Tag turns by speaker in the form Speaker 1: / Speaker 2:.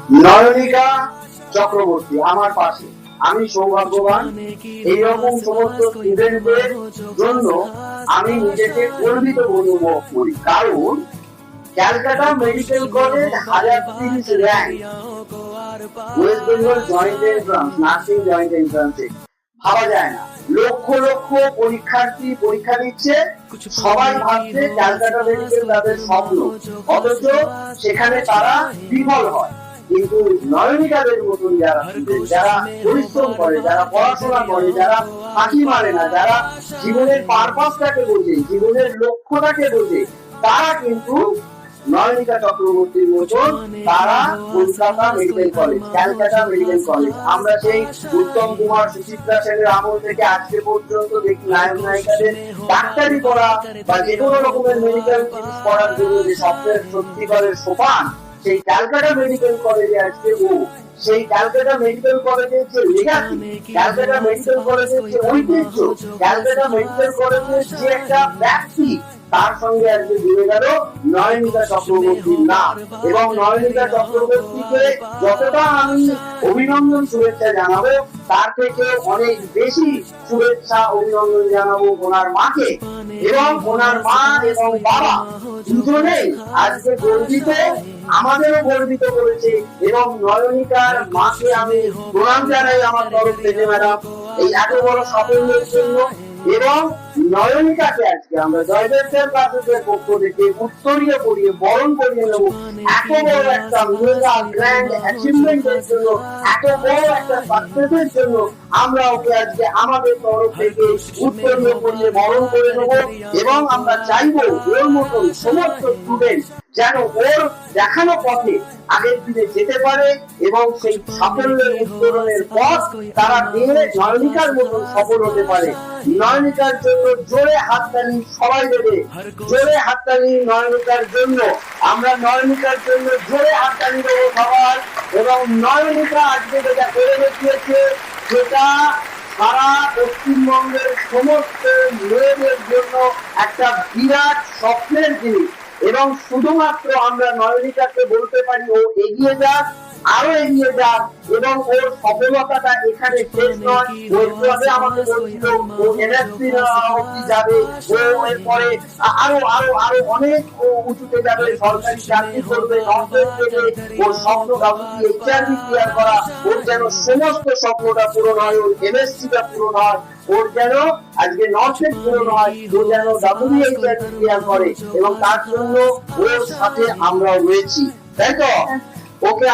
Speaker 1: নয়নিকা চক্রবর্তী আমার পাশে। আমি সৌভাগ্যবান, এইরকম সমস্ত স্টুডেন্টদের জন্য আমি নিজেকে গর্বিত অনুভব করি। কারণ Calcutta medical college 1030 rank West Bengal joint entrance nursing joint এন্ট্রান্সে। ভাবা যায় না, লক্ষ লক্ষ পরীক্ষার্থী পরীক্ষা দিচ্ছে, সবাই ভাবছে ক্যালকাটা মেডিকেল তাদের স্বপ্ন, অথচ সেখানে তারা বিফল হয়। কিন্তু নয়নিকাদের মতন যারা পরিশ্রম করে, যারা পড়াশোনা করে, যারা ফাঁকি মারে না, যারা জীবনের পারপাসটাকে বোঝে, জীবনের লক্ষ্যটাকে বোঝে, তারা কিন্তু নয়নিকা চক্রবর্তীর মতন তারা Kolkata medical college, Calcutta medical college, আমরা সেই উত্তম কুমার সুচিত্রা সেনের আমল থেকে আজকে পর্যন্ত দেখি নায়ক নায়িকাদের ডাক্তারি পড়া বা যে কোনো রকমের মেডিকেল জিনিস পড়ার জন্য যে স্বপ্নের সত্যিকারের সোপান, সেই ক্যালকাটা মেডিকেল কলেজে আজকে সেই ক্যালকাটা মেডিকেল কলেজের যে লেগাসি, ক্যালকাটা মেডিকেল কলেজের যে ঐতিহ্য, ক্যালকাটা মেডিকেল কলেজের যে একটা ব্যক্তি, তার সঙ্গে আজকে জুড়ে গেল নয়নিকা চক্রবর্তীর নাম। এবং নয়নিকা চক্রবর্তীকে যতটা আমি অভিনন্দন শুভেচ্ছা জানাবো, তার থেকে অনেক বেশি শুভেচ্ছা অভিনন্দন জানাবো ওনার মাকে। এবং ওনার মা এবং বাবা দুজনেই আজকে গর্বিত, আমাদেরও গর্বিত করেছে। এবং নয়নিকার মাকে আমি প্রণাম জানাই আমার তরফ থেকে ম্যাডাম, এই এত বড় সাফল্যের জন্য। এবং নয়নিকাকে আজকে আমরা জয়দেব স্যার ক্লাসের পক্ষ থেকে উত্তরীয় করিয়ে বরণ করিয়ে নেব এত বড় একটা মেগা গ্র্যান্ড অ্যাচিভমেন্টের জন্য, এত বড় একটা সাকসেসের জন্য। আমরা ওকে আজকে আমাদের তরফ থেকে উত্তরীয় করিয়ে বরণ করে নেব। এবং আমরা চাইবো ওর মতন সমস্ত স্টুডেন্ট যেন ওর দেখানো পথে আগের দিনে যেতে পারে এবং সেই সাফল্যের উত্তরণের পথ তারা পেয়ে নয়নিকার মতন সফল হতে পারে। নয়নিকার জন্য জোরে হাততালি সবাই দেবে, জোরে হাততালি নয়নিকার জন্য। আমরা নয়নিকার জন্য জোরে হাততালি দেবো সবার। এবং নয়নিকা আজকে যেটা করে দেখিয়েছে, যেটা সারা পশ্চিমবঙ্গের সমস্ত মেয়েদের জন্য একটা বিরাট স্বপ্নের জিনিস। এবং শুধুমাত্র আমরা নয়নিকাকে বলতে পারি ও এগিয়ে যাক, আরো এগিয়ে যাক। এবং ওর সফলতাটা এখানে শেষ নয়। ও একটু আগে আমাকে বলছিল ও এমএসসি অবধি যাবে, ও এরপরে আরো আরো আরো অনেক উঁচুতে যাবে, সরকারি চাকরি করবে, নর্থওয়েস্ট দেবে। ওর স্বপ্ন এইচআরবি ক্লিয়ার করা, ওর যেন সমস্ত স্বপ্নটা পূরণ হয়, ওর এমএসসিটা পূরণ হয়, ওর যেন আজকে নর্থওয়েস্ট পূরণ হয়, ও যেন এইচআরবি ক্লিয়ার করে। এবং তার জন্য ওর সাথে আমরা রয়েছি, তাই তো? ওকে